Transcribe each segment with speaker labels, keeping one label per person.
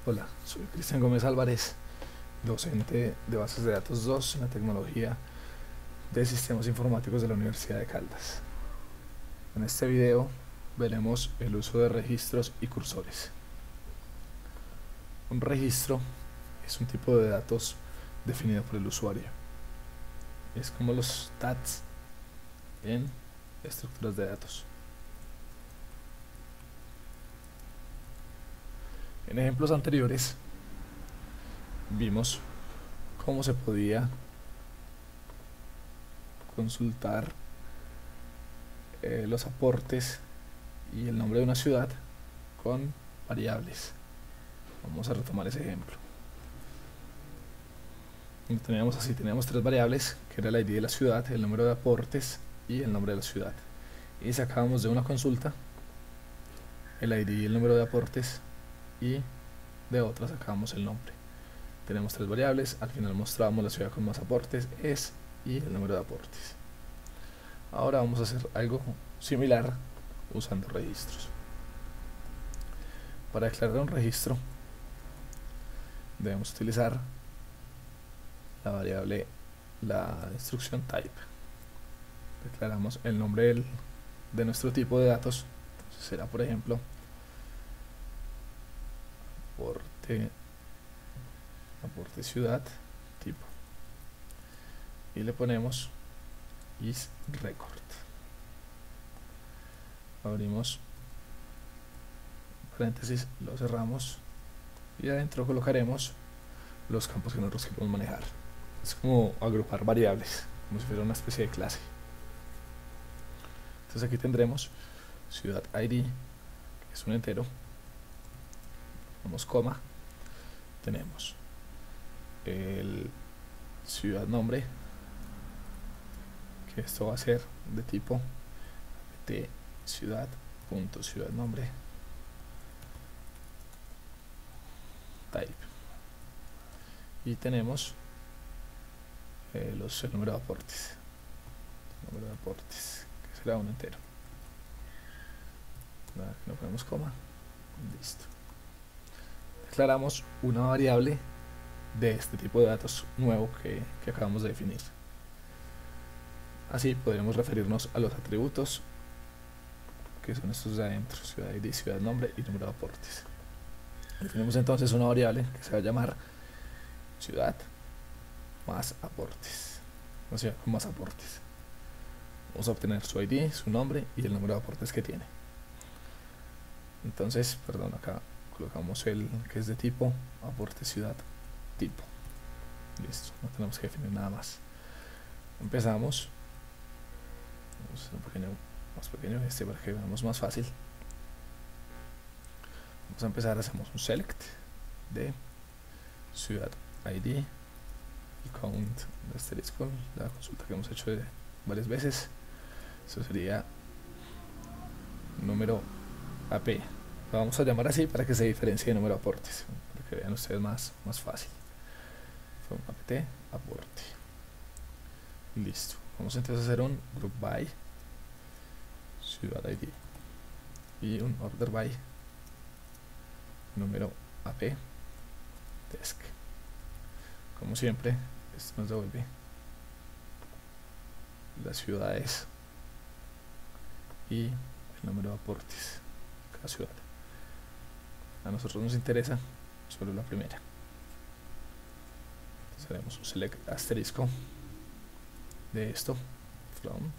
Speaker 1: Hola, soy Cristian Gómez Álvarez, docente de Bases de Datos 2 en la tecnología de Sistemas Informáticos de la Universidad de Caldas. En este video veremos el uso de registros y cursores. Un registro es un tipo de datos definido por el usuario. Es como los tags en estructuras de datos. En ejemplos anteriores vimos cómo se podía consultar los aportes y el nombre de una ciudad con variables. Vamos a retomar ese ejemplo. Y teníamos tres variables, que era el ID de la ciudad, el número de aportes y el nombre de la ciudad. Y sacábamos de una consulta el ID y el número de aportes, y de otra sacábamos el nombre. Tenemos tres variables, al final mostrábamos la ciudad con más aportes, y el número de aportes. Ahora vamos a hacer algo similar usando registros. Para declarar un registro debemos utilizar la instrucción type. Declaramos el nombre de nuestro tipo de datos. Entonces será, por ejemplo, aporte ciudad tipo, y le ponemos isRecord. Abrimos paréntesis, lo cerramos y adentro colocaremos los campos que nosotros queremos manejar. Es como agrupar variables, como si fuera una especie de clase. Entonces aquí tendremos ciudad ID, que es un entero, ponemos coma, tenemos el ciudad nombre, que esto va a ser de tipo de ciudad nombre type, y tenemos el número de aportes, que será un entero. No ponemos coma, listo. Declaramos una variable de este tipo de datos nuevo que acabamos de definir. Así podremos referirnos a los atributos, que son estos de adentro: ciudad ID, ciudad nombre y número de aportes. Definimos entonces una variable que se va a llamar ciudad más aportes, o sea, con más aportes. Vamos a obtener su ID, su nombre y el número de aportes que tiene. Entonces, perdón, acá colocamos el que es de tipo aporte ciudad tipo. Listo, no tenemos que definir nada más. Empezamos. Vamos a hacer un poquito más pequeño para que veamos más fácil. Vamos a empezar, hacemos un select de ciudad ID y count de asterisco, la consulta que hemos hecho varias veces. Eso sería número AP. Lo vamos a llamar así para que se diferencie de número de aportes, para que vean ustedes más fácil. From apt aporte. Listo. Vamos entonces a hacer un group by ciudad ID y un order by número AP desk. Como siempre, esto nos devuelve las ciudades y el número de aportes de cada ciudad. A nosotros nos interesa solo la primera. Entonces haremos un select asterisco de esto, from.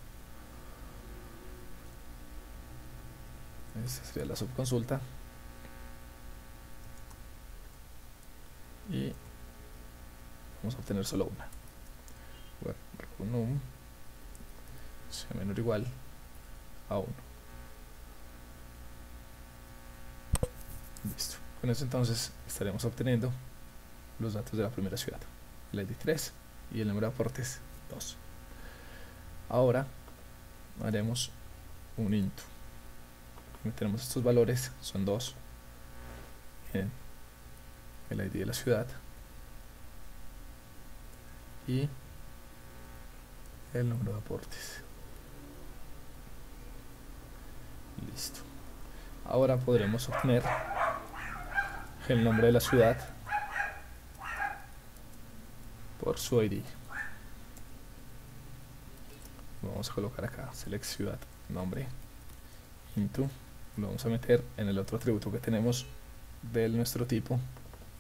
Speaker 1: Esta sería la subconsulta, y vamos a obtener solo una. Num sea menor o igual a 1. Listo. Con eso entonces estaremos obteniendo los datos de la primera ciudad, el ID 3 y el número de aportes 2. Ahora haremos un int. Meteremos estos valores, son 2, en el ID de la ciudad y el número de aportes. Listo. Ahora podremos obtener el nombre de la ciudad por su ID. Vamos a colocar acá select ciudad nombre into, lo vamos a meter en el otro atributo que tenemos de nuestro tipo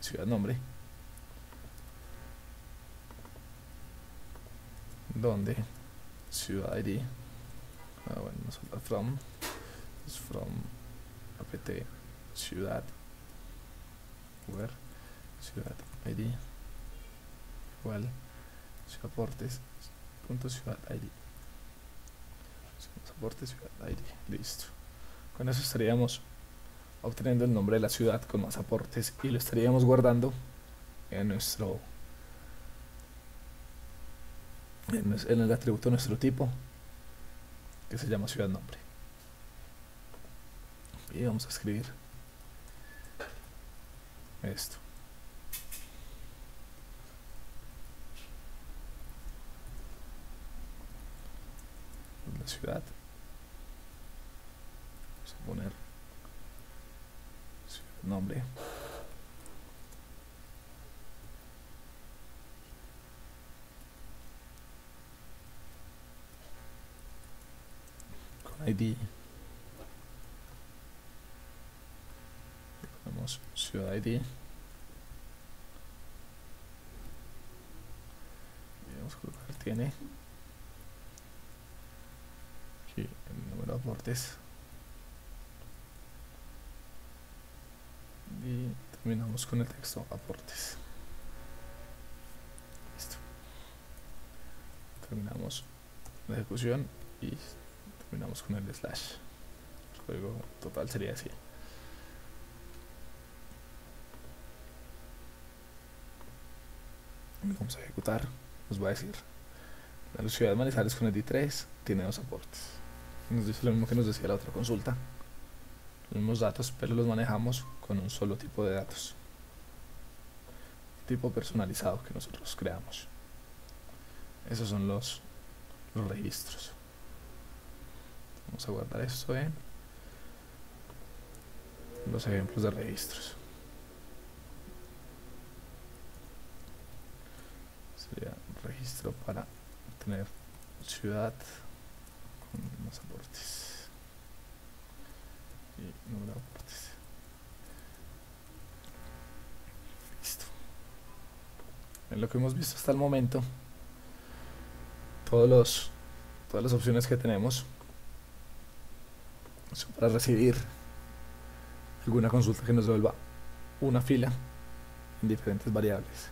Speaker 1: ciudad nombre, donde ciudad ID, bueno, no solo from, es from apt ciudad where ciudad ID igual ciudad aportes punto ciudad ID, aportes ciudad ID, listo. Con eso estaríamos obteniendo el nombre de la ciudad con más aportes y lo estaríamos guardando en nuestro en el atributo de nuestro tipo que se llama ciudad nombre. Y vamos a escribir esto. La ciudad, vamos a poner ciudad nombre, con ID, ponemos ciudad ID y vamos a colocar tiene aquí el número de aportes y terminamos con el texto aportes. Listo. Terminamos la ejecución y terminamos con el slash. El código total sería así. Vamos a ejecutar, nos va a decir la ciudad de Manizales con ID3 tiene 2 aportes. Nos dice lo mismo que nos decía la otra consulta, los mismos datos, pero los manejamos con un solo tipo de datos, tipo personalizado que nosotros creamos. Esos son los registros. Vamos a guardar esto en los ejemplos de registros. Sería registro para tener ciudad con más aportes y número de aportes. Listo. En lo que hemos visto hasta el momento, todas las opciones que tenemos son para recibir alguna consulta que nos devuelva una fila en diferentes variables.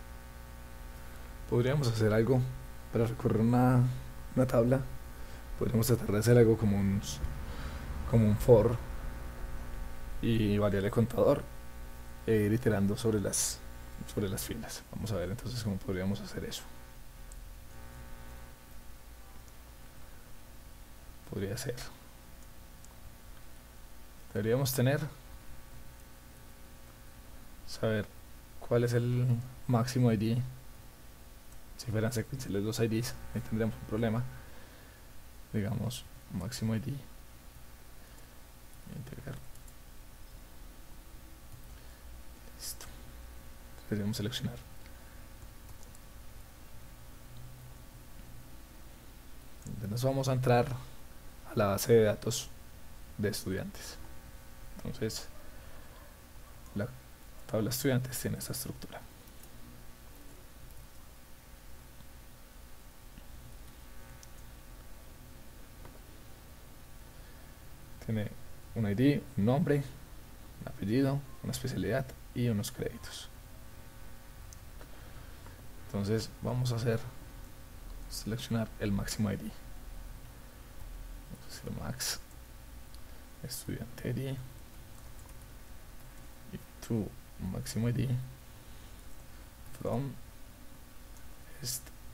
Speaker 1: Podríamos hacer algo para recorrer una tabla. Podríamos tratar de hacer algo como un for y variable contador e ir iterando sobre las filas. Vamos a ver entonces cómo podríamos hacer eso. Podría ser, deberíamos saber cuál es el máximo ID. Si fueran secuenciales los IDs, ahí tendríamos un problema. Digamos máximo ID integrar. Listo. Deberíamos seleccionar entonces vamos a entrar a la base de datos de estudiantes. Entonces la tabla estudiantes tiene esta estructura. Tiene un ID, un nombre, un apellido, una especialidad y unos créditos. Entonces vamos a seleccionar el máximo ID. Vamos a decir max estudiante ID y to máximo ID from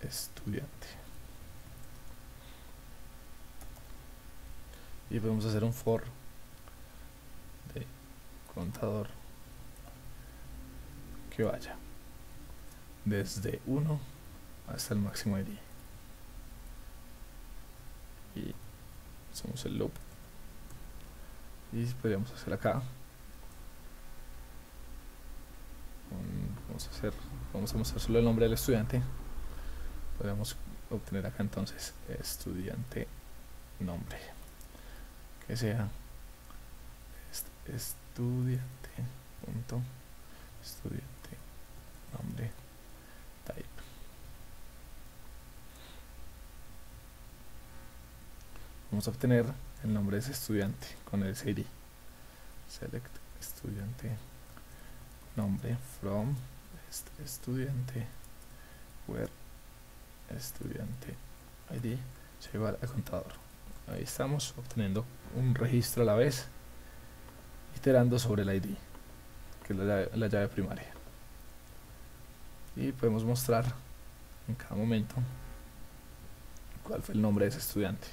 Speaker 1: estudiante. Y podemos hacer un for de contador que vaya desde 1 hasta el máximo ID y hacemos el loop y podríamos hacer acá vamos a mostrar solo el nombre del estudiante. Podemos obtener acá entonces estudiante nombre, que sea estudiante punto estudiante nombre type. Vamos a obtener el nombre de ese estudiante con el ID. Select estudiante nombre from estudiante where estudiante ID se igual a contador. Ahí estamos obteniendo un registro a la vez, iterando sobre el ID, que es la llave primaria, y podemos mostrar en cada momento cuál fue el nombre de ese estudiante.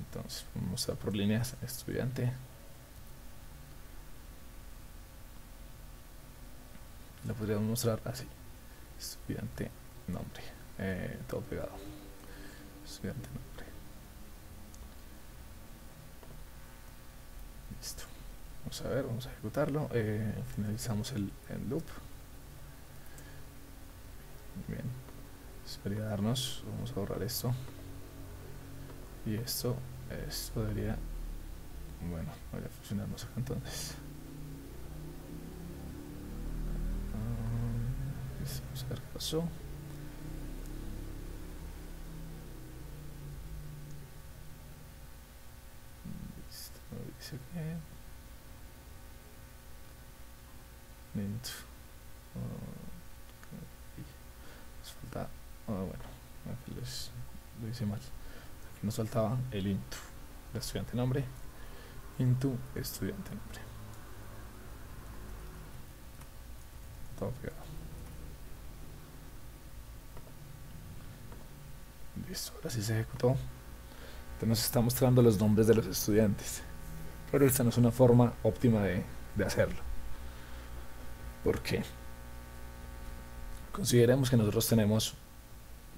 Speaker 1: Entonces vamos a mostrar por líneas estudiante, lo podríamos mostrar así, estudiante nombre, todo pegado, estudiante nombre. Listo, vamos a ver, vamos a ejecutarlo, finalizamos el loop. Bien, debería darnos, vamos a borrar esto y esto debería, bueno, voy a funcionarnos acá entonces. Vamos a ver qué pasó. Listo, dice que int nos falta, bueno, aquí lo hice mal. Aquí nos faltaba el into de estudiante nombre, into estudiante nombre, todo pegado. Listo, ahora sí se ejecutó. Entonces nos está mostrando los nombres de los estudiantes, pero esta no es una forma óptima de hacerlo. ¿Por qué? Consideremos que nosotros tenemos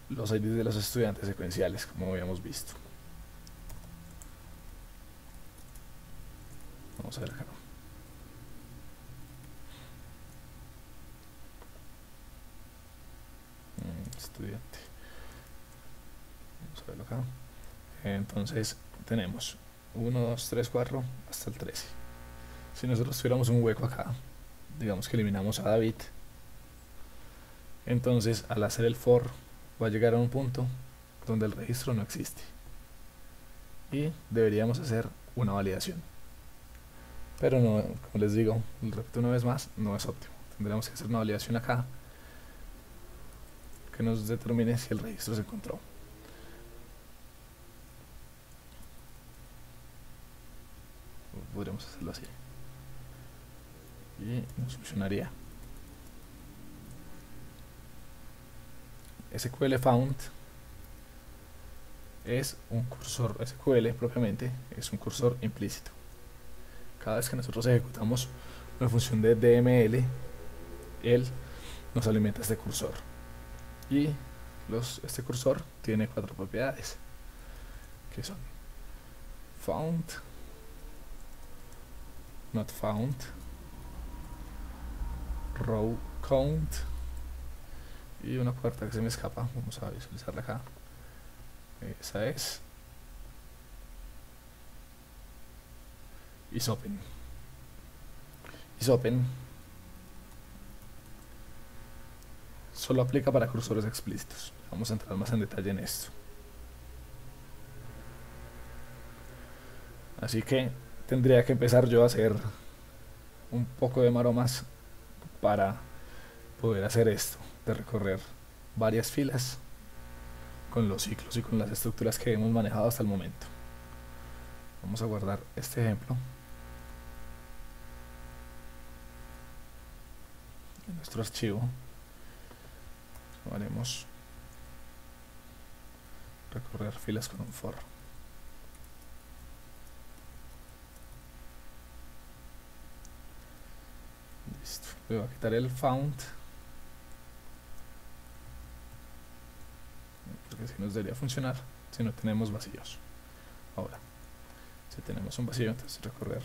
Speaker 1: los IDs de los estudiantes secuenciales, como habíamos visto. Vamos a ver acá. Estudiante. Vamos a verlo acá. Entonces tenemos 1, 2, 3, 4 hasta el 13. Si nosotros tuviéramos un hueco acá, digamos que eliminamos a David, entonces al hacer el for va a llegar a un punto donde el registro no existe y deberíamos hacer una validación, pero no, como les digo, repito una vez más, no es óptimo. Tendremos que hacer una validación acá que nos determine si el registro se encontró. Podríamos hacerlo así y nos funcionaría. SQL found es un cursor, SQL propiamente es un cursor implícito. Cada vez que nosotros ejecutamos una función de DML, él nos alimenta este cursor, y este cursor tiene 4 propiedades, que son found, not found, row count, y una cuarta que se me escapa, vamos a visualizarla acá. Esa es isOpen. isOpen solo aplica para cursores explícitos. Vamos a entrar más en detalle en esto. Así que tendría que empezar yo a hacer un poco de maromas para poder hacer esto, de recorrer varias filas con los ciclos y con las estructuras que hemos manejado hasta el momento. Vamos a guardar este ejemplo en nuestro archivo. Haremos recorrer filas con un for. Listo. Le voy a quitar el found, porque si nos debería funcionar si no tenemos vacíos. Ahora, si tenemos un vacío, entonces recorrer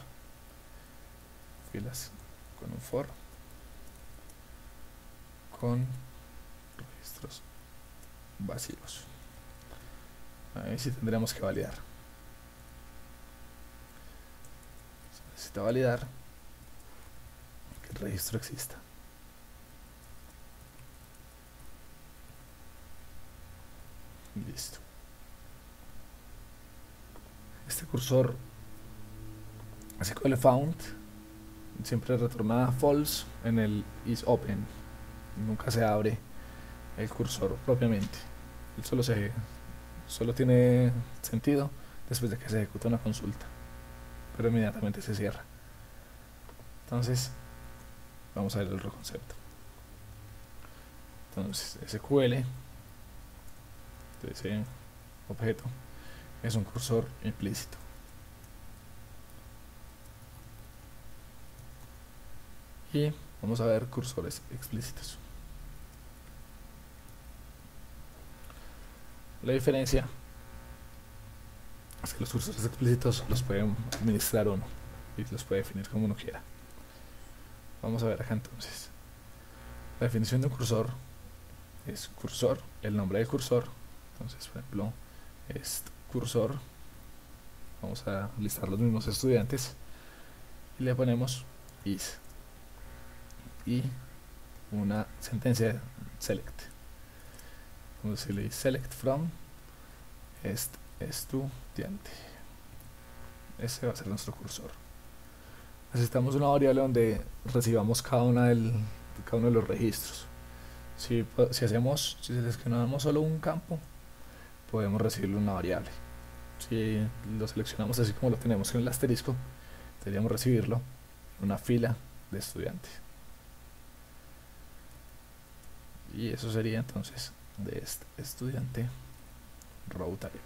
Speaker 1: filas con un for. con registros vacíos. Ahí sí tendríamos que validar. Se necesita validar que el registro exista. Listo. Este cursor SQL found siempre retorna false en el is open. Nunca se abre el cursor propiamente. Él solo tiene sentido después de que se ejecuta una consulta, pero inmediatamente se cierra. Entonces vamos a ver el otro concepto. Entonces SQL de ese objeto es un cursor implícito. Y vamos a ver cursores explícitos. La diferencia es que los cursores explícitos los puede administrar uno y los puede definir como uno quiera. Vamos a ver acá entonces. La definición de un cursor es cursor, el nombre del cursor. Entonces, por ejemplo, es cursor. Vamos a listar los mismos estudiantes y le ponemos is y una sentencia select. Vamos a decirle select from estudiante. Ese va a ser nuestro cursor. Necesitamos una variable donde recibamos cada uno de los registros. Si seleccionamos solo un campo, podemos recibirle una variable. Si lo seleccionamos así como lo tenemos en el asterisco, deberíamos recibirlo en una fila de estudiantes. Y eso sería entonces de este estudiante row type.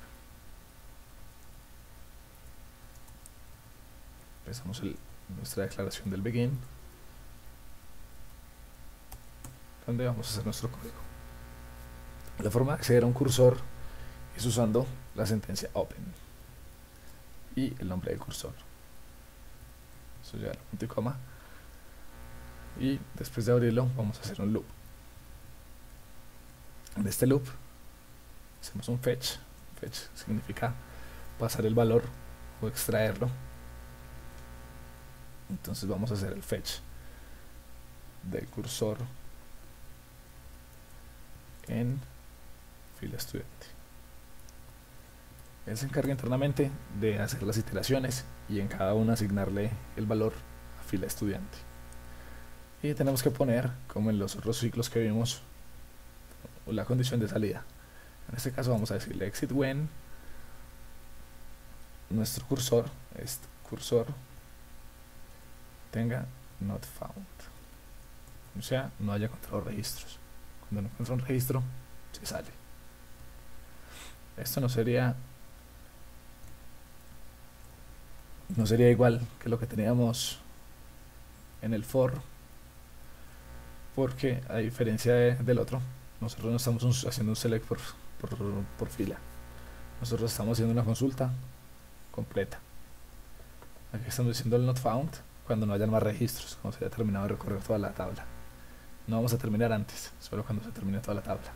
Speaker 1: Empezamos nuestra declaración del begin, donde vamos a hacer nuestro código. La forma de acceder a un cursor es usando la sentencia open y el nombre del cursor. Eso ya, punto y coma. Y después de abrirlo vamos a hacer un loop. En este loop hacemos un fetch. Fetch significa pasar el valor o extraerlo. Entonces vamos a hacer el fetch del cursor en fila estudiante. Él se encarga internamente de hacer las iteraciones y en cada una asignarle el valor a fila estudiante. Y tenemos que poner, como en los otros ciclos que vimos, la condición de salida. En este caso vamos a decirle exit when nuestro cursor, tenga not found, o sea, no haya encontrado registros. Cuando no encuentra un registro, se sale. Esto no sería igual que lo que teníamos en el for, porque a diferencia del otro, nosotros no estamos haciendo un select por fila. Nosotros estamos haciendo una consulta completa. Aquí estamos diciendo el not found cuando no hayan más registros, cuando se haya terminado de recorrer toda la tabla. No vamos a terminar antes, solo cuando se termine toda la tabla.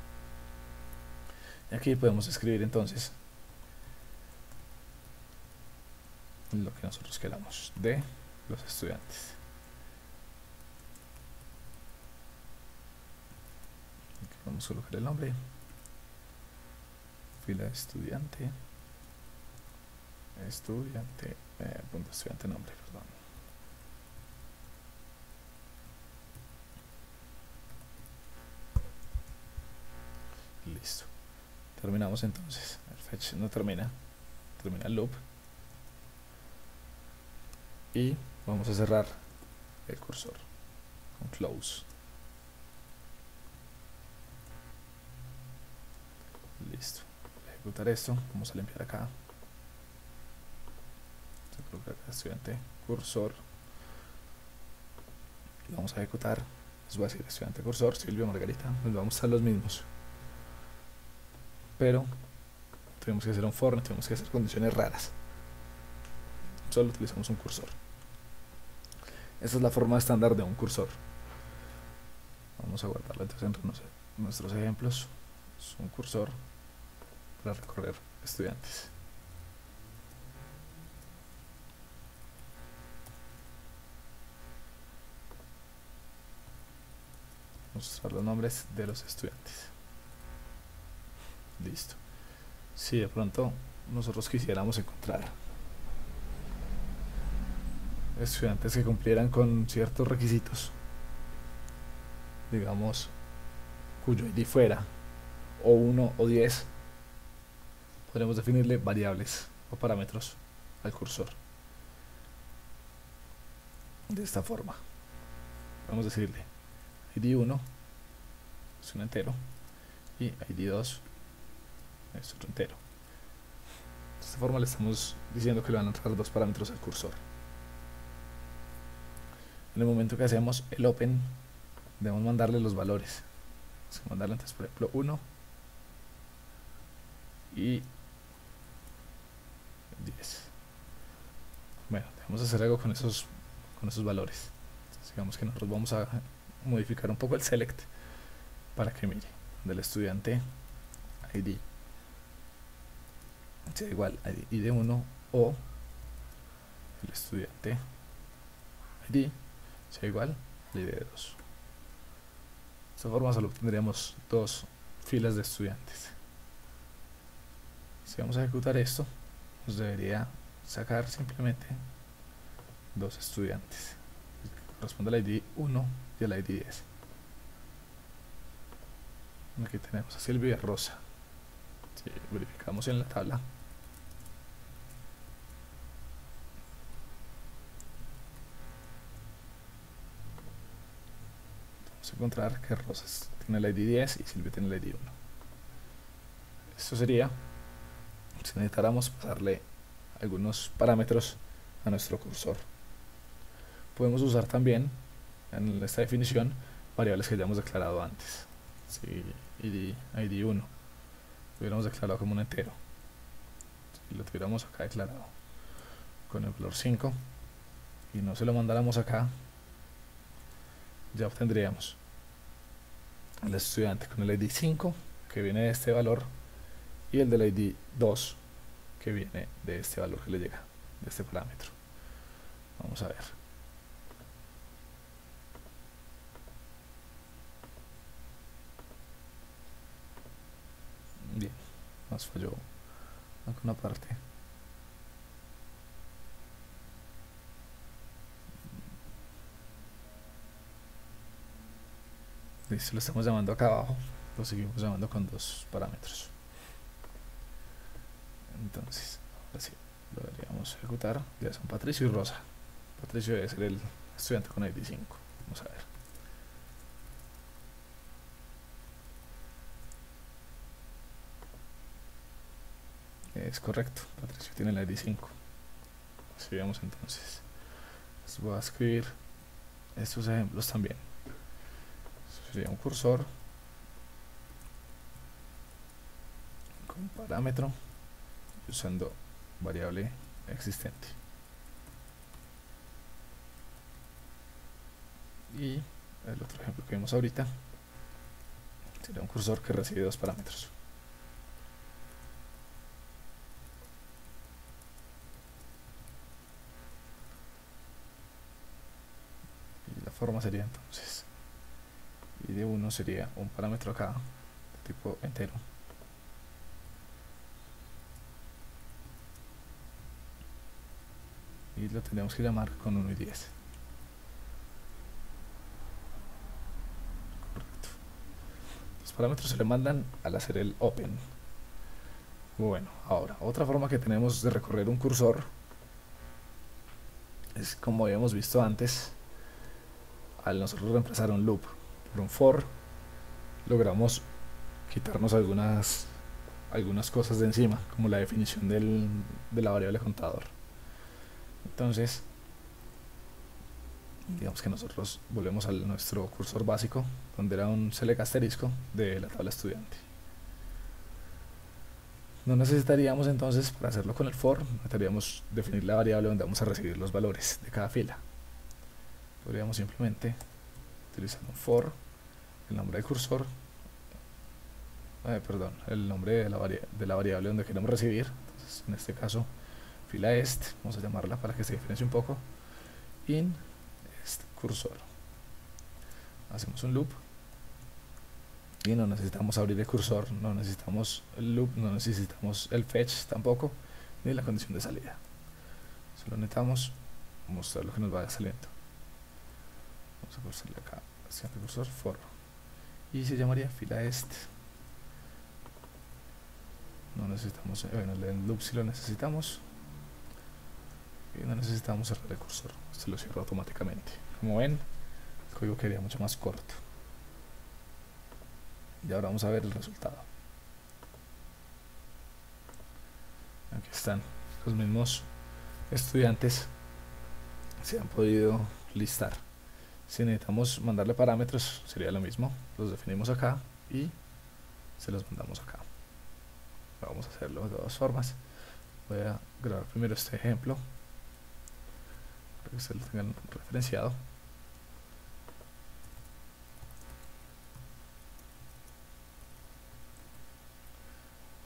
Speaker 1: Y aquí podemos escribir entonces lo que nosotros queramos de los estudiantes. Aquí vamos a colocar el nombre, fila estudiante, punto estudiante nombre, perdón. Listo. Terminamos entonces. El fetch no termina el loop. Y vamos a cerrar el cursor con close. Listo. Voy a ejecutar esto. Vamos a limpiar acá. Vamos a colocar acá estudiante cursor. Y vamos a ejecutar. Les voy a decir estudiante cursor, Silvio, Margarita. Nos vamos a usar los mismos. Pero tuvimos que hacer un for, no tuvimos que hacer condiciones raras. Solo utilizamos un cursor. Esa es la forma estándar de un cursor. Vamos a guardarlo entonces entre nuestros ejemplos. Es un cursor para recorrer estudiantes. Mostrar los nombres de los estudiantes. Listo. Si de pronto nosotros quisiéramos encontrar estudiantes que cumplieran con ciertos requisitos, digamos cuyo ID fuera o 1 o 10, podremos definirle variables o parámetros al cursor de esta forma. Vamos a decirle ID 1 es un entero y ID 2 es otro entero. De esta forma le estamos diciendo que le van a entrar dos parámetros al cursor. En el momento que hacemos el open, debemos mandarle los valores. Vamos a mandarle entonces, por ejemplo, 1 y 10. Bueno, debemos hacer algo con esos valores. Entonces, digamos que nosotros vamos a modificar un poco el select para que mire del estudiante ID sea igual a ID 1 o el estudiante ID sea igual a ID 2. De esta forma solo obtendríamos dos filas de estudiantes. Si vamos a ejecutar esto, nos debería sacar simplemente dos estudiantes, corresponde al ID 1 y al ID 10. Aquí tenemos a Silvia y a Rosa. Si verificamos en la tabla, vamos a encontrar que Rosa tiene el ID 10 y Silvia tiene el ID 1. Esto sería si necesitáramos pasarle algunos parámetros a nuestro cursor. Podemos usar también en esta definición variables que hayamos declarado antes. Si ID 1 lo hubiéramos declarado como un entero, si lo tuviéramos acá declarado con el valor 5 y no se lo mandáramos acá, ya obtendríamos al estudiante con el ID 5 que viene de este valor y el del ID 2 que viene de este valor que le llega de este parámetro. Vamos a ver. Bien, nos falló alguna parte. Listo, lo estamos llamando acá abajo, lo seguimos llamando con dos parámetros. Entonces, ahora sí, lo deberíamos ejecutar. Ya son Patricio y Rosa. Patricio debe ser el estudiante con ID 5. Vamos a ver. Es correcto, Patricio tiene el ID 5. Así vemos entonces. Les voy a escribir estos ejemplos también. Esto sería un cursor con parámetro usando variable existente. Y el otro ejemplo que vimos ahorita sería un cursor que recibe dos parámetros. Y la forma sería entonces ID 1 sería un parámetro acá de tipo entero, y lo tendremos que llamar con 1 y 10. Correcto. Los parámetros se le mandan al hacer el open. Bueno, ahora, otra forma que tenemos de recorrer un cursor es como habíamos visto antes. Al nosotros reemplazar un loop por un for, logramos quitarnos algunas cosas de encima, como la definición de la variable contador. Entonces, digamos que nosotros volvemos a nuestro cursor básico, donde era un select asterisco de la tabla estudiante. No necesitaríamos entonces, para hacerlo con el for, necesitaríamos definir la variable donde vamos a recibir los valores de cada fila. Podríamos simplemente utilizar un for el nombre del cursor, perdón, el nombre de la variable donde queremos recibir. Entonces, en este caso, fila est, vamos a llamarla para que se diferencie un poco, in est cursor. Hacemos un loop y no necesitamos abrir el cursor, no necesitamos el loop, no necesitamos el fetch tampoco, ni la condición de salida. Solo necesitamos mostrar lo que nos vaya saliendo. Vamos a cursarle acá, hacia el cursor for, y se llamaría fila est. No necesitamos, bueno, el loop si lo necesitamos, y no necesitamos cerrar el cursor, se lo cierra automáticamente. Como ven, el código quedaría mucho más corto. Y ahora vamos a ver el resultado. Aquí están los mismos estudiantes, se han podido listar. Si necesitamos mandarle parámetros, sería lo mismo, los definimos acá y se los mandamos acá. Vamos a hacerlo de todas formas. Voy a grabar primero este ejemplo para que ustedes lo tengan referenciado.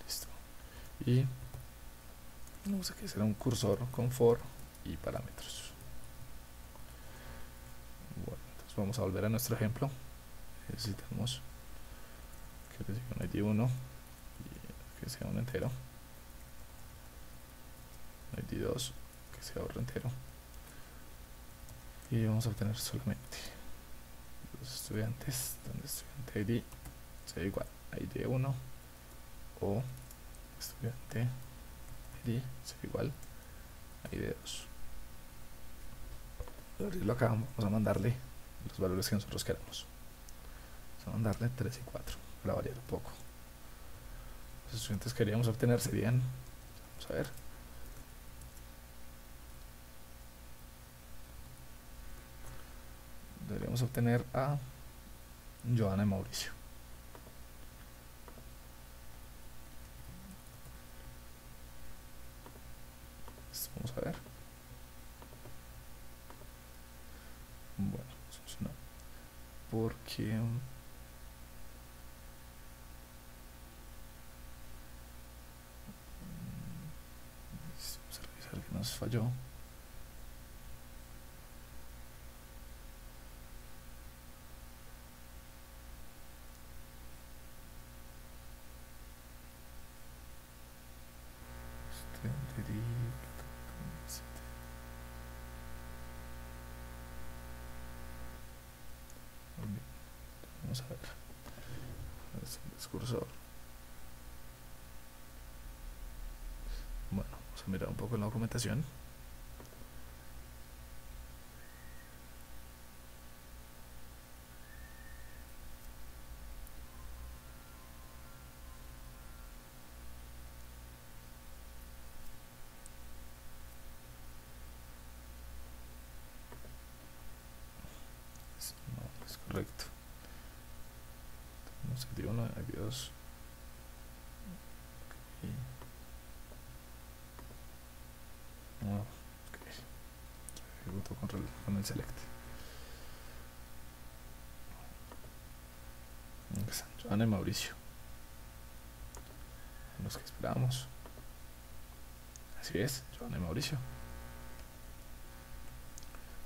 Speaker 1: Listo. Y vamos a hacer un cursor con for y parámetros. Bueno, entonces vamos a volver a nuestro ejemplo. Necesitamos que reciba un ID 1 y que sea un entero, un ID 2 que sea otro entero, y vamos a obtener solamente los estudiantes donde estudiante ID sea igual a ID 1 o estudiante ID sea igual a ID 2. Para abrirlo acá vamos a mandarle los valores que nosotros queramos. Vamos a mandarle 3 y 4 para variar un poco. Los estudiantes que queríamos obtener serían, vamos a ver, deberíamos obtener a Joana y Mauricio. Esto vamos a ver. Bueno, funciona porque vamos a revisar que nos falló. Vamos a ver el cursor. Bueno, vamos a mirar un poco en la documentación. No, es correcto. Tenemos aquí 1, aquí 2. No, ejecuto con el select. Aquí están Joana y Mauricio, los que esperábamos. Así es, Joana y Mauricio.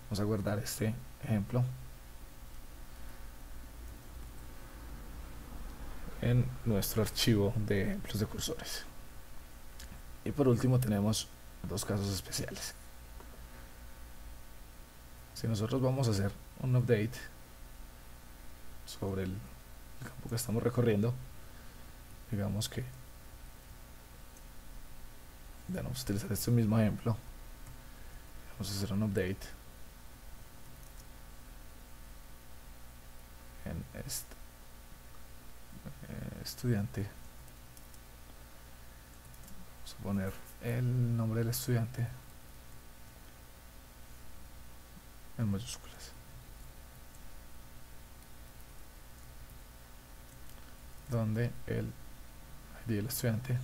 Speaker 1: Vamos a guardar este ejemplo en nuestro archivo de ejemplos de cursores. Y por último tenemos dos casos especiales. Si nosotros vamos a hacer un update sobre el campo que estamos recorriendo, digamos que vamos a utilizar este mismo ejemplo, vamos a hacer un update en este estudiante. Vamos a poner el nombre del estudiante en mayúsculas, donde el ID del estudiante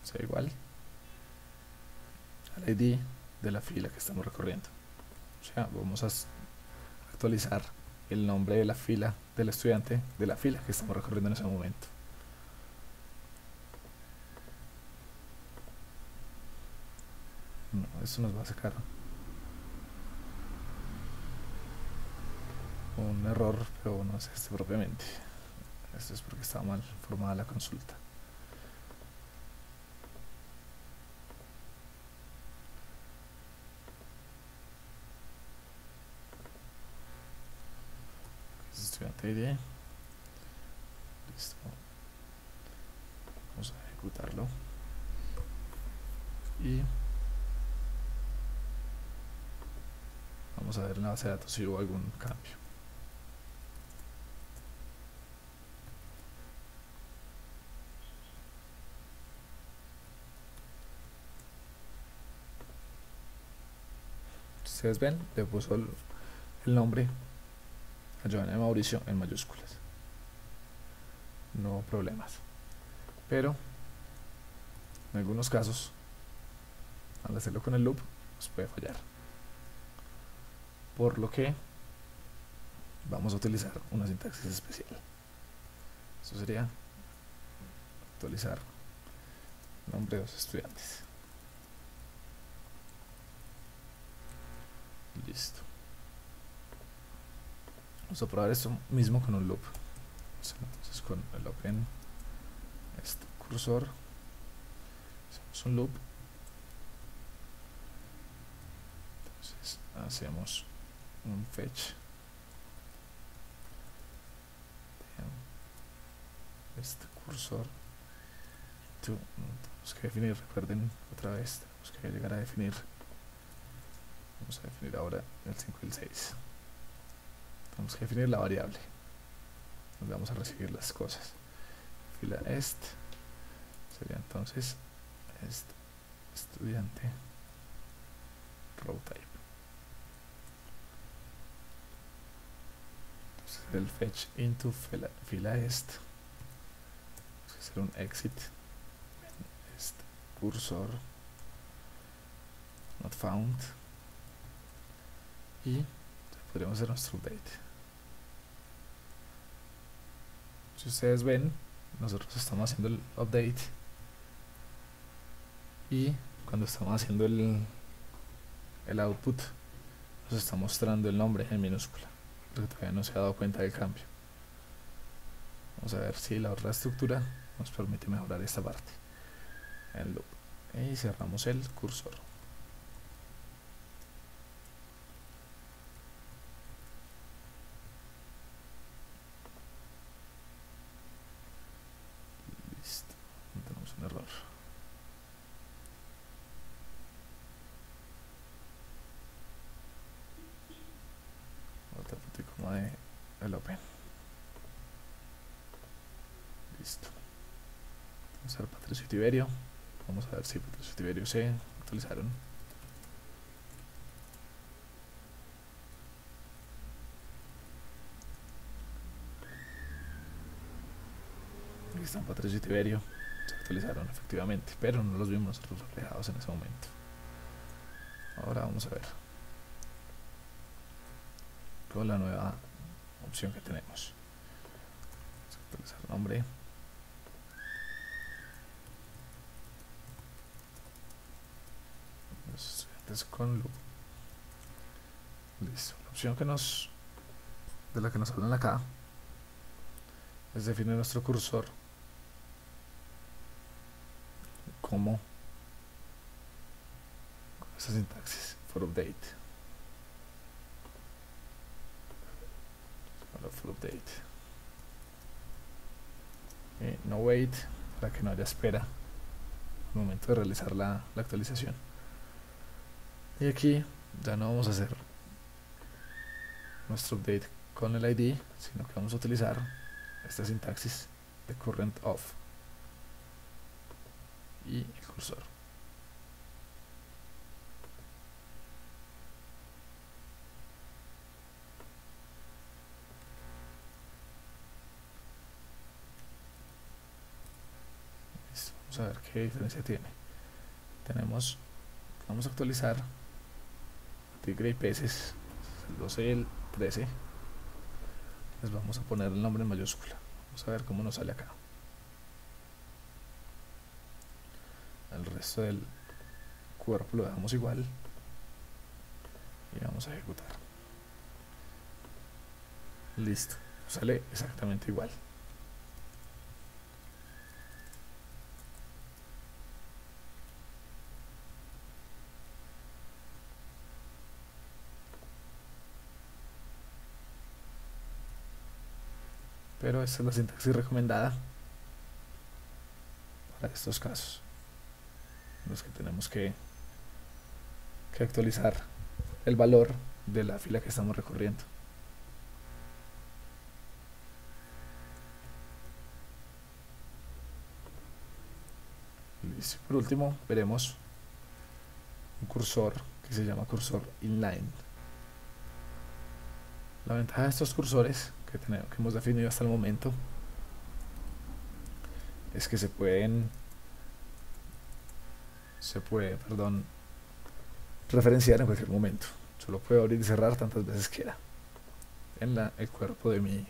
Speaker 1: sea igual al ID de la fila que estamos recorriendo. O sea, vamos a actualizar el nombre de la fila del estudiante de la fila que estamos recorriendo en ese momento. No, esto nos va a sacar un error, pero no es este propiamente. Esto es porque estaba mal formada la consulta. Estudiante ID. Listo. Vamos a ejecutarlo. Y vamos a ver en la base de datos si hubo algún cambio. Ustedes ven, le puso el nombre a Joana y Mauricio en mayúsculas. No problemas. Pero en algunos casos, al hacerlo con el loop, nos puede fallar. Por lo que vamos a utilizar una sintaxis especial. Eso sería actualizar nombre de los estudiantes. Listo. Vamos a probar esto mismo con un loop. Entonces con el open este cursor hacemos un loop. Entonces hacemos un fetch de este cursor. Tenemos que definir, recuerden otra vez, tenemos que llegar a definir. Vamos a definir ahora el 5 y el 6. Tenemos que definir la variable donde vamos a recibir las cosas. Fila est sería entonces estudiante row type. Entonces el fetch into fila est vamos a hacer un exit cursor not found y podríamos hacer nuestro update. Si ustedes ven, nosotros estamos haciendo el update y cuando estamos haciendo el output nos está mostrando el nombre en minúscula, porque todavía no se ha dado cuenta del cambio. Vamos a ver si la otra estructura nos permite mejorar esta parte. El loop. Y cerramos el cursor. Listo. No tenemos un error. Otra punto y coma de el open. Listo. Vamos a ver Patricio y Tiberio. Vamos a ver si Patricio y Tiberio se actualizaron. Aquí están Patricio y Tiberio. Se actualizaron efectivamente, pero no los vimos nosotros reflejados en ese momento. Ahora vamos a ver con la nueva opción que tenemos. Vamos a actualizar el nombre. Los estudiantes con loop. Listo. La opción de la que nos hablan acá es definir nuestro cursor como con esta sintaxis for update. For update. No wait, para que no haya espera al momento de realizar la actualización. Y aquí ya no vamos a hacer nuestro update con el ID, sino que vamos a utilizar esta sintaxis de current of y el cursor. Listo. Vamos a ver qué diferencia tiene. Vamos a actualizar Tigre y peces, el 12 y el 13, les vamos a poner el nombre en mayúscula. Vamos a ver cómo nos sale acá. El resto del cuerpo lo dejamos igual y vamos a ejecutar. Listo, sale exactamente igual. Pero esta es la sintaxis recomendada para estos casos, en los que tenemos que actualizar el valor de la fila que estamos recorriendo. Listo. Por último, veremos un cursor que se llama cursor inline. La ventaja de estos cursores que hemos definido hasta el momento es que se puede referenciar en cualquier momento. Solo puedo abrir y cerrar tantas veces quiera en el cuerpo de mi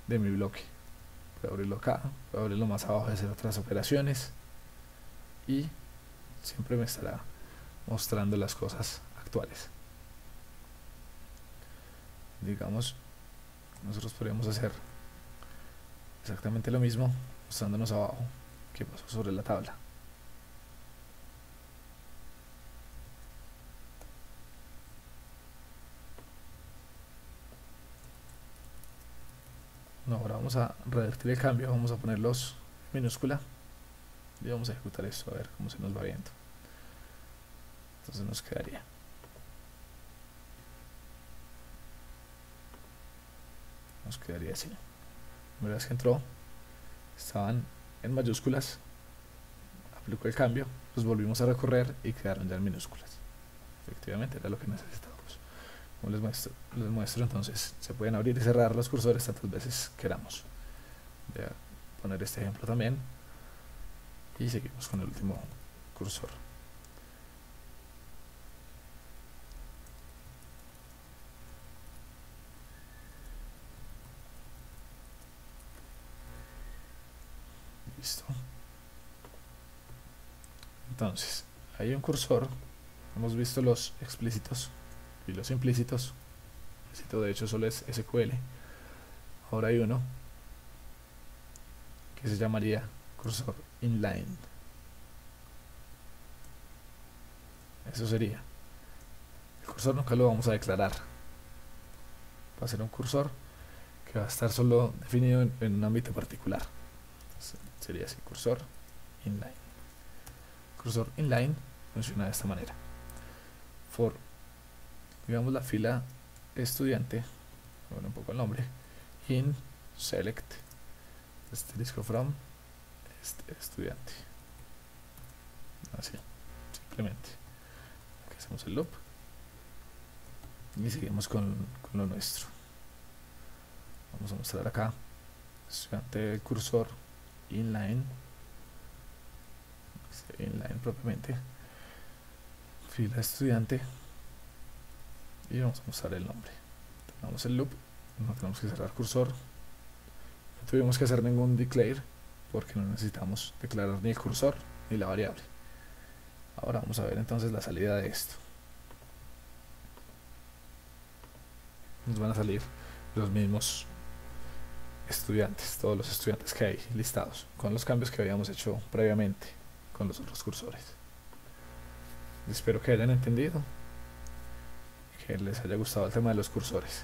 Speaker 1: bloque. Puedo abrirlo acá, puedo abrirlo más abajo y hacer otras operaciones, y siempre me estará mostrando las cosas actuales. Digamos, nosotros podríamos hacer exactamente lo mismo mostrándonos abajo qué pasó sobre la tabla. No, ahora vamos a revertir el cambio, vamos a ponerlos en minúscula y vamos a ejecutar esto a ver cómo se nos va viendo. Entonces nos quedaría así. La primera vez que entró estaban en mayúsculas, aplicó el cambio, los volvimos a recorrer y quedaron ya en minúsculas. Efectivamente era lo que necesitábamos. Como les muestro, entonces se pueden abrir y cerrar los cursores tantas veces queramos. Voy a poner este ejemplo también y seguimos con el último cursor. Listo. Entonces, hay un cursor. Hemos visto los explícitos y los implícitos. Explícito de hecho solo es SQL. Ahora hay uno que se llamaría cursor inline. Eso sería. El cursor nunca lo vamos a declarar. Va a ser un cursor que va a estar solo definido en un ámbito particular. Sería así, cursor inline. Cursor inline funciona de esta manera. For, digamos, la fila estudiante, bueno, un poco el nombre, in select asterisco from estudiante. Así, simplemente. Aquí hacemos el loop y seguimos con lo nuestro. Vamos a mostrar acá estudiante, cursor inline propiamente, fila estudiante, y vamos a mostrar el nombre. Tenemos el loop, no tenemos que cerrar cursor, no tuvimos que hacer ningún declare porque no necesitamos declarar ni el cursor ni la variable. Ahora vamos a ver entonces la salida de esto. Nos van a salir los mismos estudiantes, todos los estudiantes que hay listados, con los cambios que habíamos hecho previamente con los otros cursores. Espero que hayan entendido, que les haya gustado el tema de los cursores.